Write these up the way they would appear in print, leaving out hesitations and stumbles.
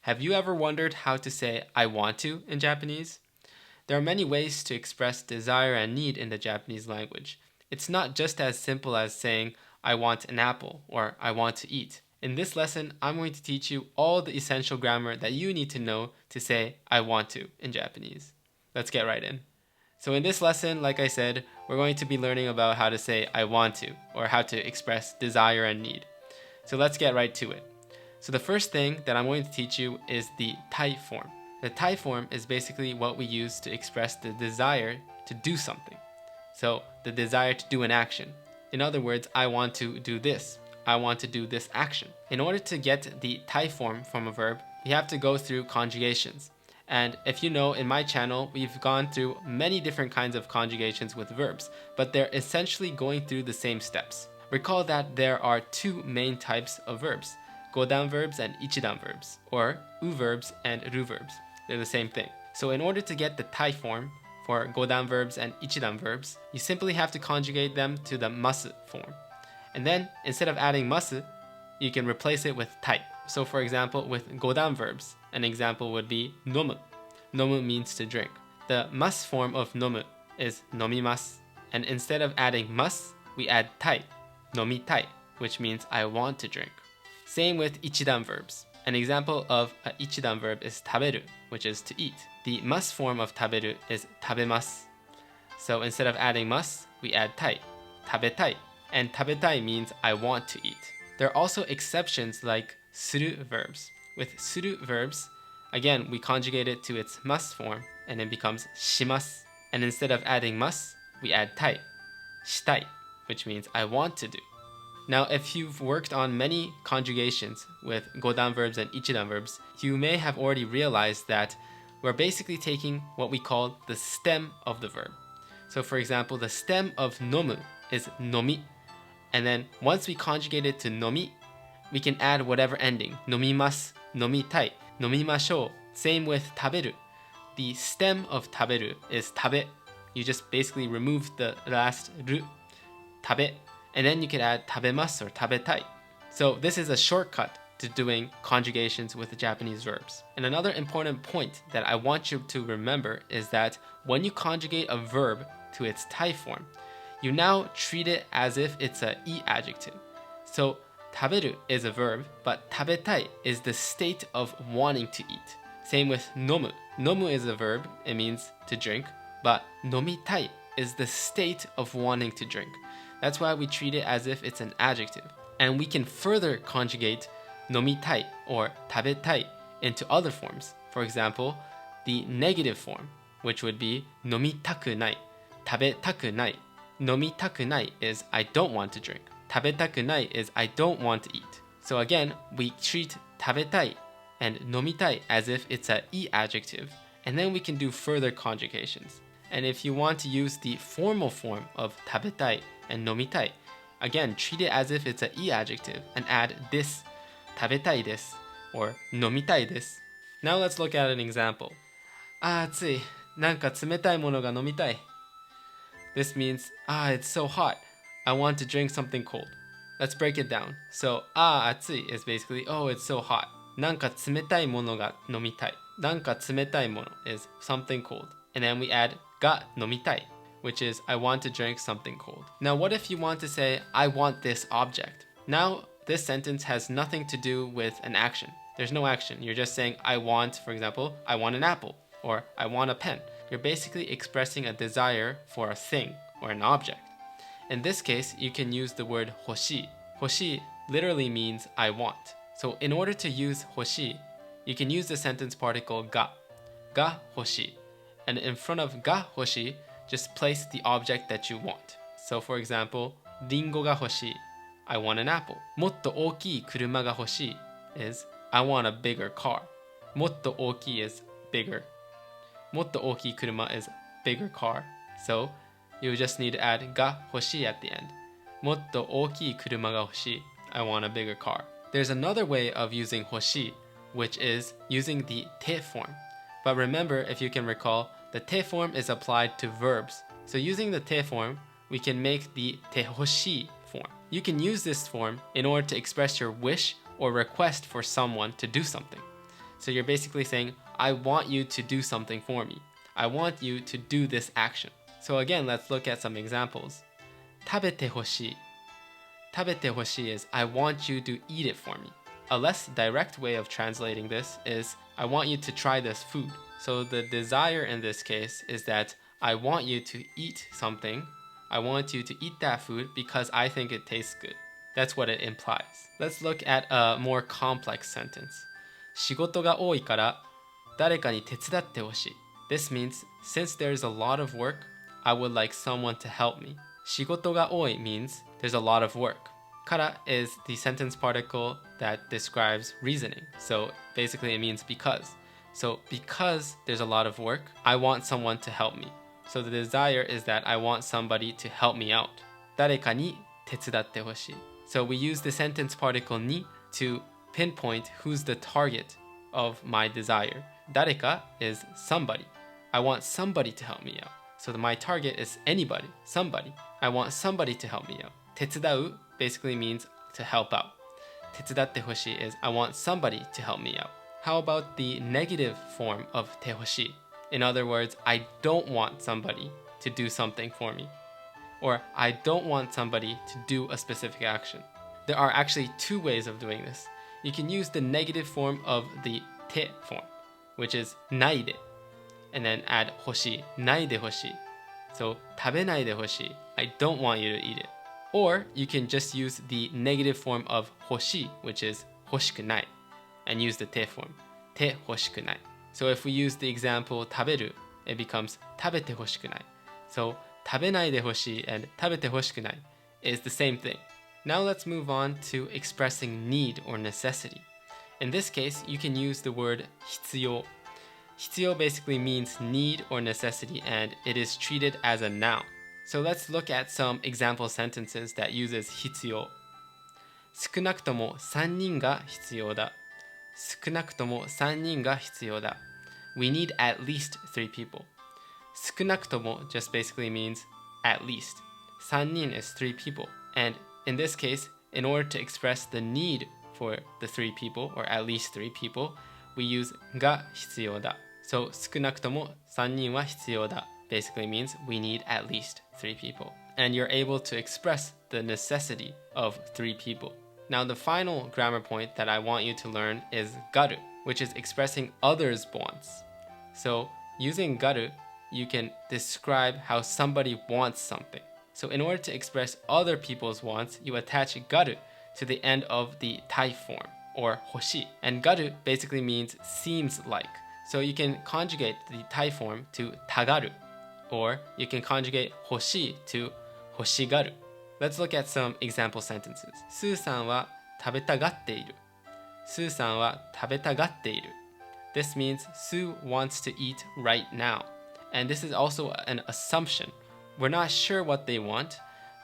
Have you ever wondered how to say I want to in Japanese? There are many ways to express desire and need in the Japanese language. It's not just as simple as saying I want an apple or I want to eat. In this lesson, I'm going to teach you all the essential grammar that you need to know to say I want to in Japanese. Let's get right in. So in this lesson, like I said, we're going to be learning about how to say I want to, or how to express desire and need. So let's get right to it. So the first thing that I'm going to teach you is the tai form. The tai form is basically what we use to express the desire to do something. So the desire to do an action. In other words, I want to do this. I want to do this action. In order to get the tai form from a verb, we have to go through conjugations. And if you know, in my channel, we've gone through many different kinds of conjugations with verbs, but they're essentially going through the same steps. Recall that there are two main types of verbs, godan verbs and ichidan verbs, or u verbs and ru verbs. They're the same thing. So in order to get the tai form for godan verbs and ichidan verbs, you simply have to conjugate them to the masu form. And then, instead of adding masu, you can replace it with tai. So for example, with godan verbs, an example would be nomu. Nomu means to drink. The mas form of nomu is nomimasu. And instead of adding mas, we add tai, nomitai, which means I want to drink. Same with ichidan verbs. An example of a ichidan verb is taberu, which is to eat. The mas form of taberu is tabemasu. So instead of adding mas, we add tai, tabetai. And tabetai means I want to eat. There are also exceptions like suru verbs. With suru verbs, again, we conjugate it to its mas form and it becomes shimasu. And instead of adding mas, we add tai, shitai, which means I want to do. Now, if you've worked on many conjugations with godan verbs and ichidan verbs, you may have already realized that we're basically taking what we call the stem of the verb. So for example, the stem of nomu is nomi. And then once we conjugate it to nomi, we can add whatever ending, nomimasu, nomitai, nomimashou. Same with taberu. The stem of taberu is tabe. You just basically remove the last ru, tabe. And then you can add tabemasu or tabetai. So this is a shortcut to doing conjugations with the Japanese verbs. And another important point that I want you to remember is that when you conjugate a verb to its tai form, you now treat it as if it's an i adjective. So taberu is a verb, but tabetai is the state of wanting to eat. Same with nomu. Nomu is a verb, it means to drink, but nomitai is the state of wanting to drink. That's why we treat it as if it's an adjective. And we can further conjugate nomitai or tabetai into other forms. For example, the negative form, which would be nomitaku nai, tabetaku nai. Nomitaku nai is I don't want to drink. Tabetaku nai is I don't want to eat. So again, we treat tabetai and nomitai as if it's an i adjective, and then we can do further conjugations. And if you want to use the formal form of tabetai and nomitai, again, treat it as if it's an i adjective and add this, tabetai desu, or nomitai desu. Now let's look at an example. Atsui, nanka tsumetai mono ga nomitai. This means, it's so hot. I want to drink something cold. Let's break it down. So, atsui is basically, it's so hot. Nanka tsumetai mono ga nomitai. Nanka tsumetai mono is something cold. And then we add ga nomitai, which is I want to drink something cold. Now, what if you want to say, I want this object? Now, this sentence has nothing to do with an action. There's no action. You're just saying, I want, for example, I want an apple, or I want a pen. You're basically expressing a desire for a thing or an object. In this case, you can use the word hoshi. Hoshi literally means I want. So in order to use hoshi, you can use the sentence particle ga. Ga hoshi. And in front of ga hoshi, just place the object that you want. So for example, ringo ga hoshi, I want an apple. Motto ookii kuruma ga hoshi is I want a bigger car. Motto ookii is bigger. Motto ookii kuruma is bigger car. So you just need to add ga hoshi at the end. Motto ookii kuruma ga hoshi, I want a bigger car. There's another way of using hoshi, which is using the te form. But remember, if you can recall, the te form is applied to verbs. So using the te form, we can make the te hoshi form. You can use this form in order to express your wish or request for someone to do something. So you're basically saying, I want you to do something for me. I want you to do this action. So again, let's look at some examples. 食べてほしい. 食べてほしい is I want you to eat it for me. A less direct way of translating this is I want you to try this food. So the desire in this case is that I want you to eat something. I want you to eat that food because I think it tastes good. That's what it implies. Let's look at a more complex sentence. 仕事が多いから誰かに手伝ってほしい. This means since there's a lot of work, I would like someone to help me. 仕事が多い means there's a lot of work. から is the sentence particle that describes reasoning. So basically it means because. So because there's a lot of work, I want someone to help me. So the desire is that I want somebody to help me out. 誰かに手伝ってほしい. So we use the sentence particle に to pinpoint who's the target of my desire. 誰か is somebody. I want somebody to help me out. So my target is anybody, somebody. I want somebody to help me out. 手伝う basically means to help out. 手伝ってほしい is I want somebody to help me out. How about the negative form of てほしい? In other words, I don't want somebody to do something for me. Or I don't want somebody to do a specific action. There are actually two ways of doing this. You can use the negative form of the て form, which is ないで, and then add 欲しい, ないで欲しい. So 食べないで欲しい, I don't want you to eat it. Or you can just use the negative form of 欲しい, which is 欲しくない, and use the て form, て欲しくない. So if we use the example 食べる, it becomes 食べて欲しくない. So 食べないで欲しい and 食べて欲しくない is the same thing. Now let's move on to expressing need or necessity. In this case, you can use the word 必要. 必要 basically means need or necessity, and it is treated as a noun. So let's look at some example sentences that uses 必要. 少なくとも3人が必要だ. 少なくとも3人が必要だ. We need at least 3 people. 少なくとも just basically means at least. 3人 is 3 people. And in this case, in order to express the need for the 3 people, or at least 3 people, we use が必要だ. So 少なくとも3人は必要だ basically means we need at least 3 people. And you're able to express the necessity of 3 people. Now the final grammar point that I want you to learn is がる, which is expressing others' wants. So using がる, you can describe how somebody wants something. So in order to express other people's wants, you attach がる to the end of the 体 form, or 欲しい. And がる basically means seems like. So you can conjugate the 体 form to たがる, or you can conjugate 欲しい to 欲しがる. Let's look at some example sentences. スーさんは食べたがっている. スーさんは食べたがっている. This means Sue wants to eat right now. And this is also an assumption. We're not sure what they want,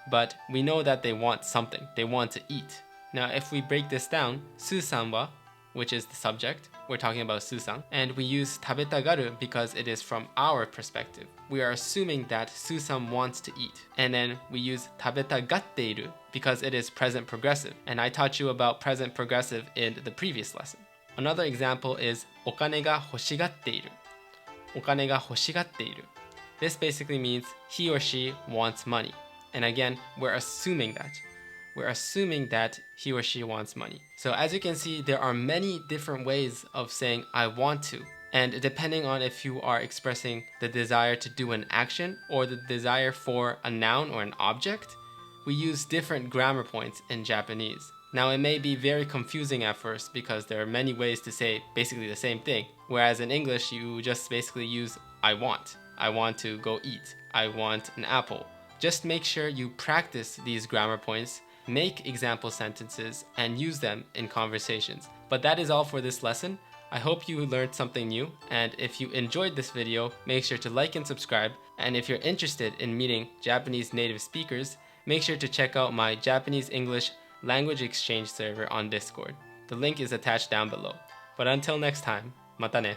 but we know that they want something. They want to eat. Now, if we break this down, スーさんは, which is the subject, we're talking about スーさん, and we use 食べたがる because it is from our perspective. We are assuming that スーさん wants to eat. And then we use 食べたがっている because it is present progressive. And I taught you about present progressive in the previous lesson. Another example is お金が欲しがっている. お金が欲しがっている. This basically means he or she wants money. And again, we're assuming that. We're assuming that he or she wants money. So as you can see, there are many different ways of saying I want to. And depending on if you are expressing the desire to do an action or the desire for a noun or an object, we use different grammar points in Japanese. Now it may be very confusing at first because there are many ways to say basically the same thing. Whereas in English, you just basically use I want. I want to go eat. I want an apple. Just make sure you practice these grammar points, make example sentences, and use them in conversations. But that is all for this lesson. I hope you learned something new, and if you enjoyed this video, make sure to like and subscribe. And if you're interested in meeting Japanese native speakers, make sure to check out my Japanese-English language exchange server on Discord. The link is attached down below. But until next time, mata ne.